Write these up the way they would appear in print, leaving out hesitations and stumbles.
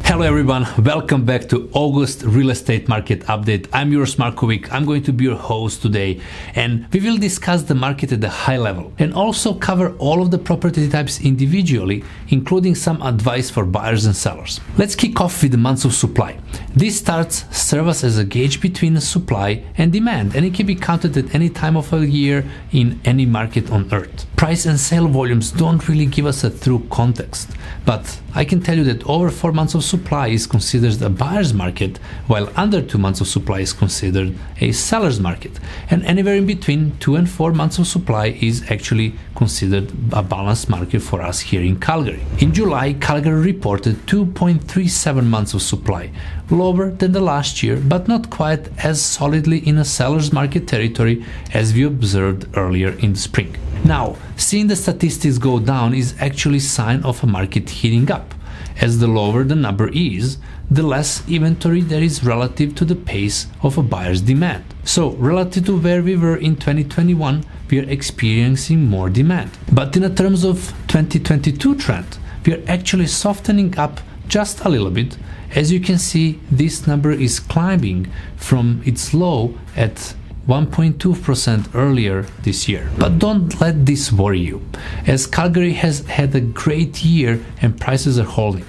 Hello everyone, welcome back to August Real Estate Market Update. I'm Uros Markovic. I'm going to be your host today, and we will discuss the market at a high level and also cover all of the property types individually, including some advice for buyers and sellers. Let's kick off with the months of supply. These starts serve us as a gauge between supply and demand, and it can be counted at any time of a year in any market on earth. Price and sale volumes don't really give us a true context, but I can tell you that over 4 months of supply is considered a buyer's market, while under 2 months of supply is considered a seller's market. And anywhere in between 2 and 4 months of supply is actually considered a balanced market for us here in Calgary. In July, Calgary reported 2.37 months of supply, lower than the last year, but not quite as solidly in a seller's market territory as we observed earlier in the spring. Now, seeing the statistics go down is actually a sign of a market heating up, as the lower the number is, the less inventory there is relative to the pace of a buyer's demand. So, relative to where we were in 2021, we are experiencing more demand. But in terms of 2022 trend, we are actually softening up just a little bit. As you can see, this number is climbing from its low at 1.2% earlier this year. But don't let this worry you, as Calgary has had a great year and prices are holding.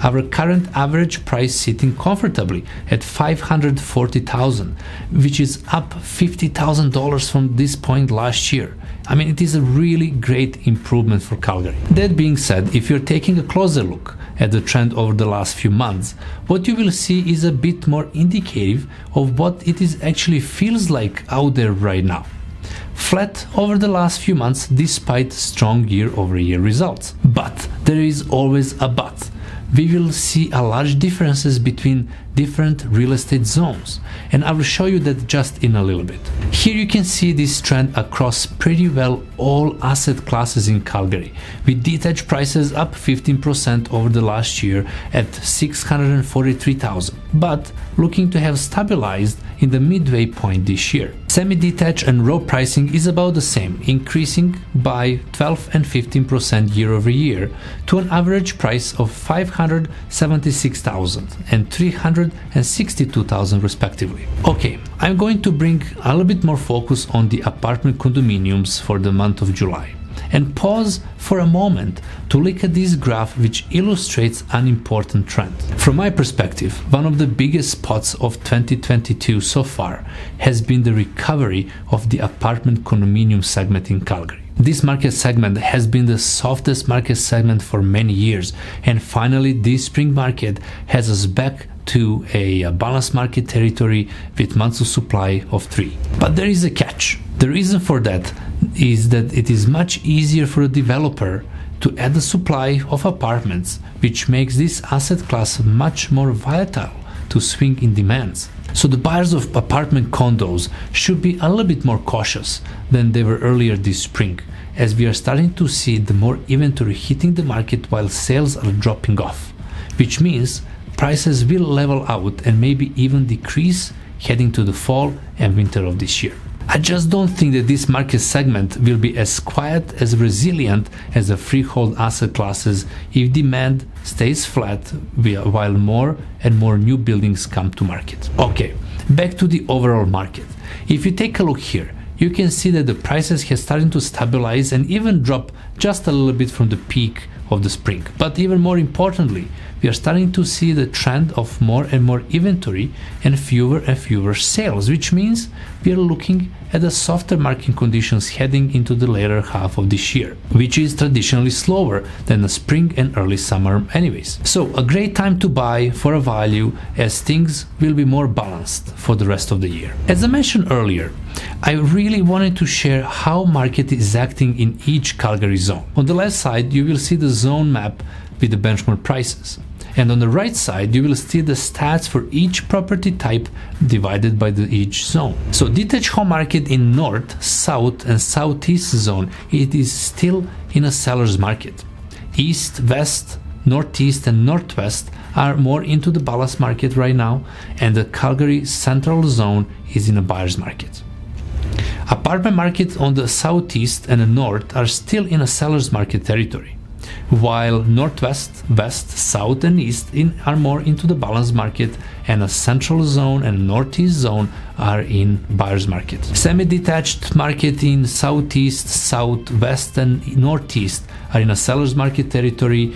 Our current average price sitting comfortably at $540,000, which is up $50,000 from this point last year. I mean, it is a really great improvement for Calgary. That being said, if you're taking a closer look at the trend over the last few months, what you will see is a bit more indicative of what it is actually feels like out there right now. Flat over the last few months despite strong year-over-year results. But there is always a but. We will see a large differences between different real estate zones, and I will show you that just in a little bit. Here you can see this trend across pretty well all asset classes in Calgary, with detached prices up 15% over the last year at $643,000, but looking to have stabilized in the midway point this year. Semi-detached and raw pricing is about the same, increasing by 12 and 15% year over year to an average price of $576,000 and $362,000 respectively. Okay, I'm going to bring a little bit more focus on the apartment condominiums for the month of July, and pause for a moment to look at this graph, which illustrates an important trend. From my perspective, one of the biggest spots of 2022 so far has been the recovery of the apartment condominium segment in Calgary. This market segment has been the softest market segment for many years, and finally this spring market has us back to a balanced market territory with months of supply of 3. But there is a catch. The reason for that is that it is much easier for a developer to add a supply of apartments, which makes this asset class much more volatile to swing in demands. So the buyers of apartment condos should be a little bit more cautious than they were earlier this spring, as we are starting to see the more inventory hitting the market while sales are dropping off, which means prices will level out and maybe even decrease heading to the fall and winter of this year. I just don't think that this market segment will be as quiet, as resilient as the freehold asset classes if demand stays flat while more and more new buildings come to market. Okay, back to the overall market. If you take a look here, you can see that the prices have started to stabilize and even drop just a little bit from the peak of the spring. But even more importantly, we are starting to see the trend of more and more inventory and fewer sales, which means we are looking at the softer market conditions heading into the later half of this year, which is traditionally slower than the spring and early summer anyways. So a great time to buy for a value, as things will be more balanced for the rest of the year. As I mentioned earlier, I really wanted to share how market is acting in each Calgary zone. On the left side, you will see the zone map with the benchmark prices. And on the right side, you will see the stats for each property type divided by each zone. So detached home market in north, south and southeast zone, it is still in a seller's market. East, west, northeast and northwest are more into the balanced market right now, and the Calgary central zone is in a buyer's market. Apartment market on the southeast and the north are still in a seller's market territory. while northwest, west, south and east are more into the balanced market, and a central zone and northeast zone are in buyer's market. Semi-detached market in southeast, southwest and northeast are in a seller's market territory.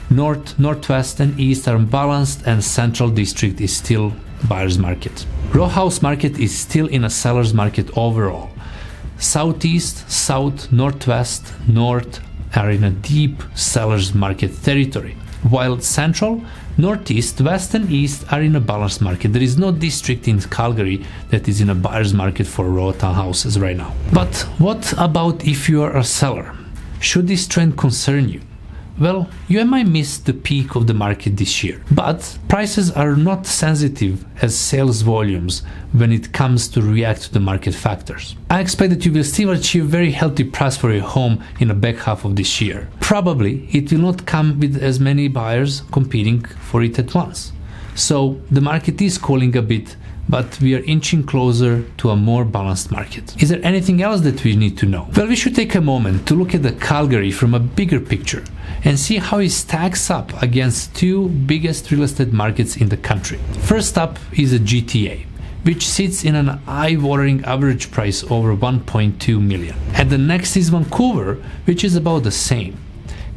North, northwest and east are balanced, and central district is still buyer's market. Row house market is still in a seller's market overall. Southeast, south, northwest, north are in a deep seller's market territory, while central, northeast, west and east are in a balanced market. There is no district in Calgary that is in a buyer's market for raw townhouses right now. But what about if you are a seller? Should this trend concern you? Well, you might miss the peak of the market this year, but prices are not sensitive as sales volumes when it comes to react to the market factors. I expect that you will still achieve very healthy price for your home in the back half of this year. Probably it will not come with as many buyers competing for it at once. So the market is cooling a bit, but we are inching closer to a more balanced market. Is there anything else that we need to know? Well, we should take a moment to look at the Calgary from a bigger picture and see how it stacks up against two biggest real estate markets in the country. First up is the GTA, which sits in an eye-watering average price over 1.2 million. And the next is Vancouver, which is about the same.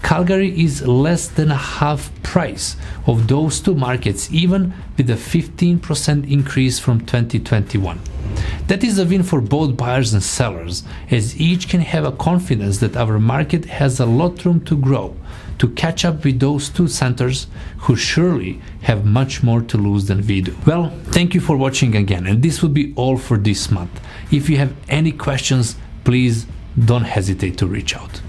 Calgary is less than a half price of those two markets, even with a 15% increase from 2021. That is a win for both buyers and sellers, as each can have a confidence that our market has a lot room to grow, to catch up with those two centers who surely have much more to lose than we do. Well, thank you for watching again, and this will be all for this month. If you have any questions, please don't hesitate to reach out.